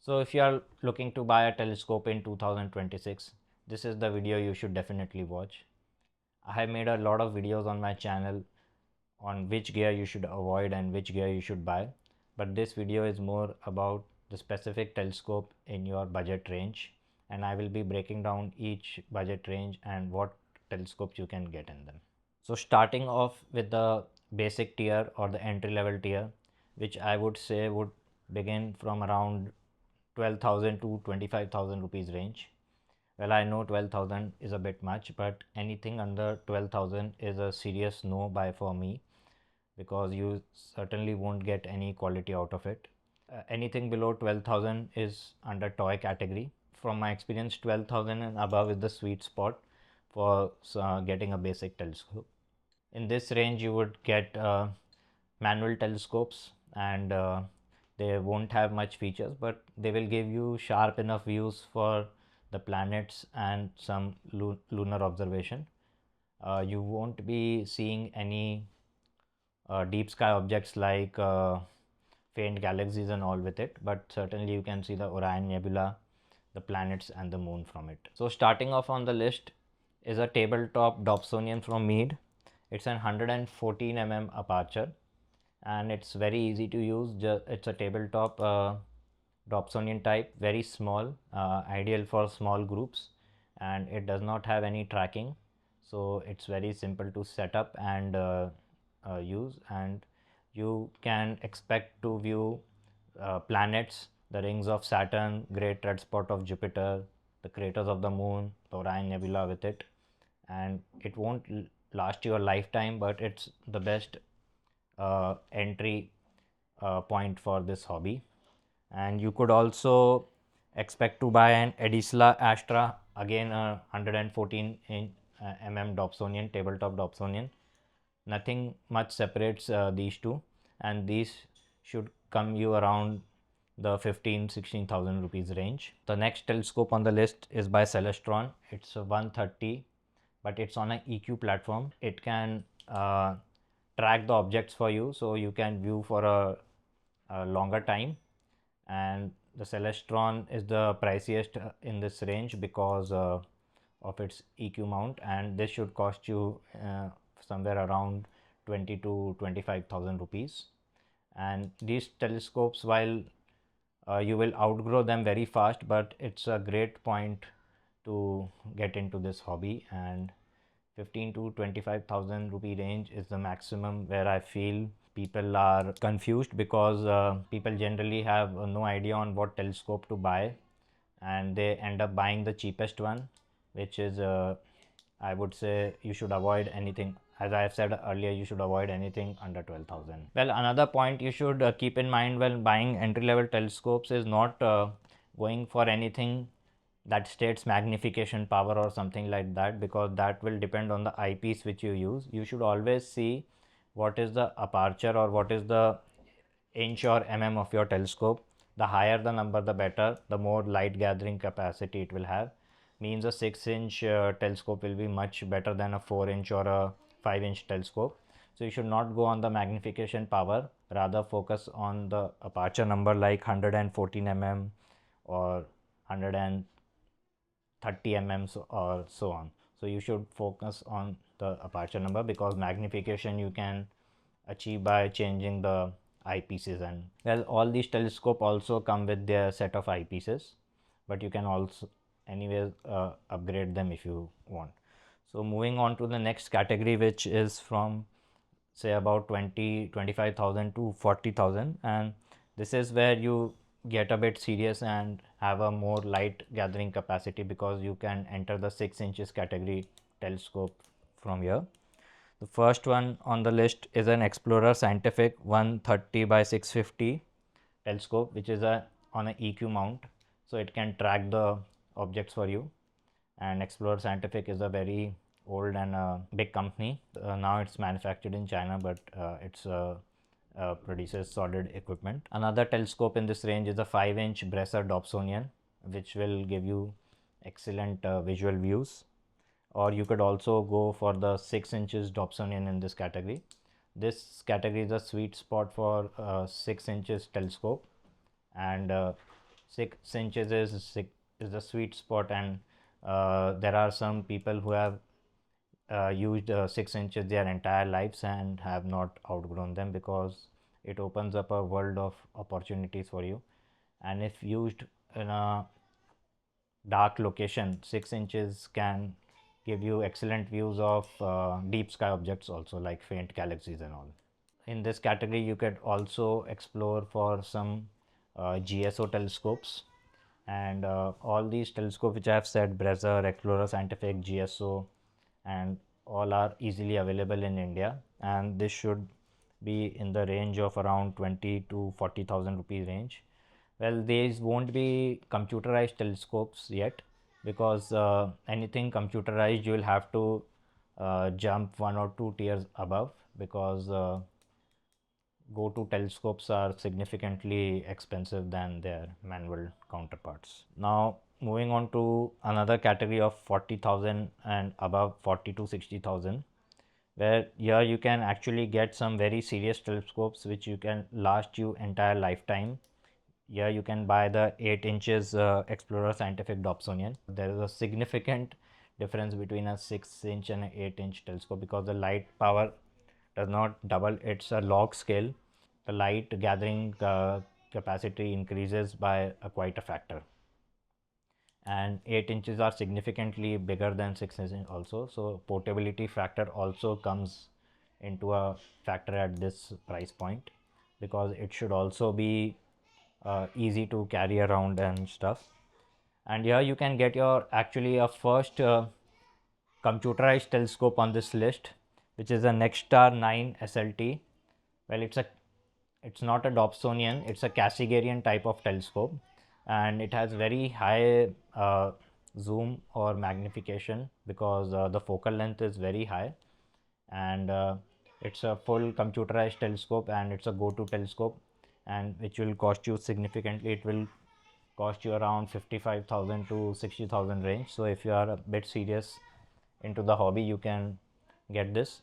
So if you are looking to buy a telescope in 2026, this is the video you should definitely watch. I have made a lot of videos on my channel on which gear you should avoid and which gear you should buy, but this video is more about the specific telescope in your budget range, and I will be breaking down each budget range and what telescopes you can get in them. So starting off with the basic tier or the entry level tier, which I would say would begin from around 12,000 to 25,000 rupees range. Well, I know 12,000 is a bit much, but anything under 12,000 is a serious no buy for me, because you certainly won't get any quality out of it. Anything below 12,000 is under toy category. From my experience, 12,000 and above is the sweet spot for getting a basic telescope. In this range, you would get manual telescopes, and they won't have much features, but they will give you sharp enough views for the planets and some lunar observation. You won't be seeing any deep sky objects like faint galaxies and all with it, but certainly you can see the Orion Nebula, the planets and the moon from it. So starting off on the list is a tabletop Dobsonian from Meade. It's an 114 mm aperture and it's very easy to use. It's a tabletop Dobsonian type, very small, ideal for small groups, and it does not have any tracking, so it's very simple to set up and use, and you can expect to view planets, the rings of Saturn, great red spot of Jupiter, the craters of the moon, the Orion Nebula with it, and it won't last you a lifetime, but it's the best entry point for this hobby. And you could also expect to buy an Edisla Astra, again a 114 mm Dobsonian, tabletop Dobsonian. Nothing much separates these two, and these should come you around the 15,000-16,000 rupees range. The next telescope on the list is by Celestron. It's a 130, but it's on an EQ platform. It can track the objects for you, so you can view for a longer time. And the Celestron is the priciest in this range because of its EQ mount, and this should cost you somewhere around 20 to 25,000 rupees. And these telescopes, while you will outgrow them very fast, but it's a great point to get into this hobby, and 15 to 25,000 rupee range is the maximum where I feel people are confused, because people generally have no idea on what telescope to buy, and they end up buying the cheapest one, which is I would say you should avoid anything. As I have said earlier, you should avoid anything under 12,000. Well, another point you should keep in mind when buying entry level telescopes is not going for anything that states magnification power or something like that, because that will depend on the eyepiece which you use. You should always see what is the aperture or what is the inch or mm of your telescope. The higher the number, the better, the more light gathering capacity it will have. Means a 6-inch telescope will be much better than a 4-inch or a 5-inch telescope. So you should not go on the magnification power, rather focus on the aperture number like 114 mm or 130 mm or so on. So you should focus on the aperture number, because magnification you can achieve by changing the eyepieces. And well, all these telescope also come with their set of eyepieces, but you can also anyways upgrade them if you want. So moving on to the next category, which is from say about 25,000 to 40,000, and this is where you get a bit serious and have a more light gathering capacity, because you can enter the 6 inches category telescope from here. The first one on the list is an Explorer Scientific 130 by 650 telescope, which is on an EQ mount, so it can track the objects for you. And Explorer Scientific is a very old and big company. Now it's manufactured in China, but it's produces solid equipment. Another telescope in this range is a 5-inch Bresser Dobsonian, which will give you excellent visual views. Or you could also go for the 6 inches Dobsonian in this category. This category is a sweet spot for 6 inches telescope, and 6 inches is the sweet spot, and there are some people who have used 6 inches their entire lives and have not outgrown them, because it opens up a world of opportunities for you. And if used in a dark location, 6 inches can give you excellent views of deep sky objects also, like faint galaxies and all. In this category, you could also explore for some GSO telescopes, and all these telescopes which I have said, Bresser, Explorer Scientific, GSO, and all are easily available in India, and this should be in the range of around 20 to 40,000 rupees range. Well, these won't be computerized telescopes yet, because anything computerized you will have to jump 1 or 2 tiers above, because go-to telescopes are significantly expensive than their manual counterparts. Now, moving on to another category of 40,000 and above, 40 to 60,000, where here you can actually get some very serious telescopes which you can last you entire lifetime. Here you can buy the 8 inches Explorer Scientific Dobsonian. There is a significant difference between a 6-inch and an 8-inch telescope, because the light power does not double, it's a log scale. The light gathering capacity increases by quite a factor, and 8 inches are significantly bigger than 6 inches also, so portability factor also comes into a factor at this price point, because it should also be easy to carry around and stuff. And here you can get your actually a first computerized telescope on this list, which is a Nexstar 9 SLT. Well, it's not a Dobsonian, it's a Cassegrain type of telescope, and it has very high zoom or magnification, because the focal length is very high, and it's a full computerized telescope, and it's a go-to telescope, and which will cost you significantly. It will cost you around 55,000 to 60,000 range. So if you are a bit serious into the hobby, you can get this.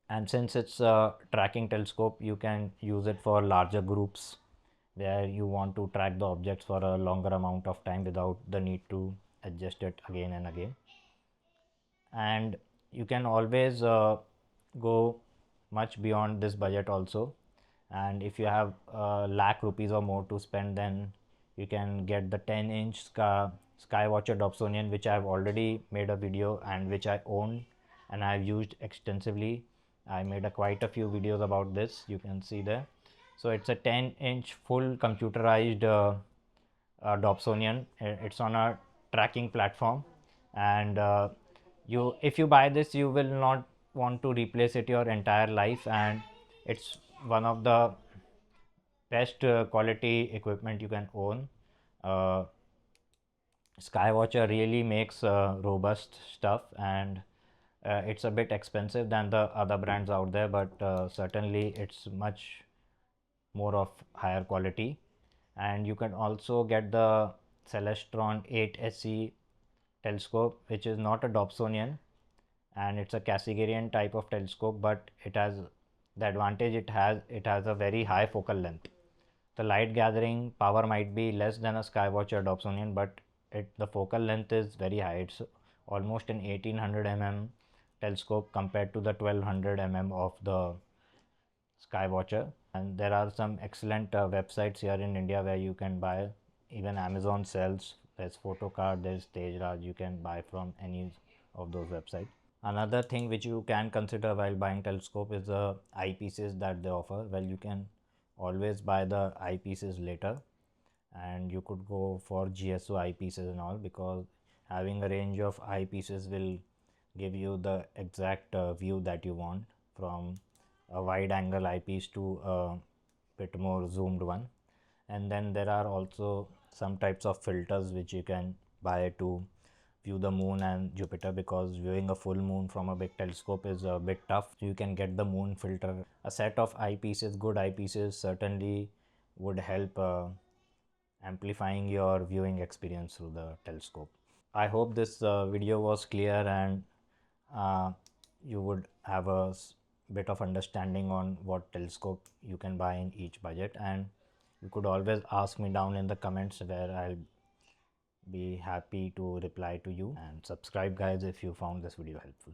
And since it's a tracking telescope, you can use it for larger groups where you want to track the objects for a longer amount of time without the need to adjust it again and again. And you can always go much beyond this budget also, and if you have lakh rupees or more to spend, then you can get the 10-inch Skywatcher Dobsonian, which I have already made a video and which I own and I have used extensively. I made quite a few videos about this, you can see there. So it's a 10-inch full computerized Dobsonian. It's on a tracking platform, and if you buy this, you will not want to replace it your entire life, and it's one of the best quality equipment you can own. uh, Skywatcher really makes robust stuff, and it's a bit expensive than the other brands out there, but certainly it's much more of higher quality. And you can also get the Celestron 8 SE telescope, which is not a Dobsonian, and it's a Cassegrain type of telescope, but it has the advantage it has a very high focal length. The light gathering power might be less than a Skywatcher Dobsonian, but the focal length is very high. It's almost an 1800 mm telescope compared to the 1200 mm of the Skywatcher. And there are some excellent websites here in India where you can buy. Even Amazon sells. There's Photocard, there's Tejraj. You can buy from any of those websites. Another thing which you can consider while buying telescope is the eyepieces that they offer. Well, you can always buy the eyepieces later, and you could go for GSO eyepieces and all, because having a range of eyepieces will give you the exact view that you want, from a wide angle eyepiece to a bit more zoomed one. And then there are also some types of filters which you can buy to view the moon and Jupiter, because viewing a full moon from a big telescope is a bit tough. You can get the moon filter. A set of eyepieces, good eyepieces, certainly would help amplifying your viewing experience through the telescope. I hope this video was clear, and you would have a bit of understanding on what telescope you can buy in each budget. And You could always ask me down in the comments, where I'll be happy to reply to you. And subscribe guys if you found this video helpful.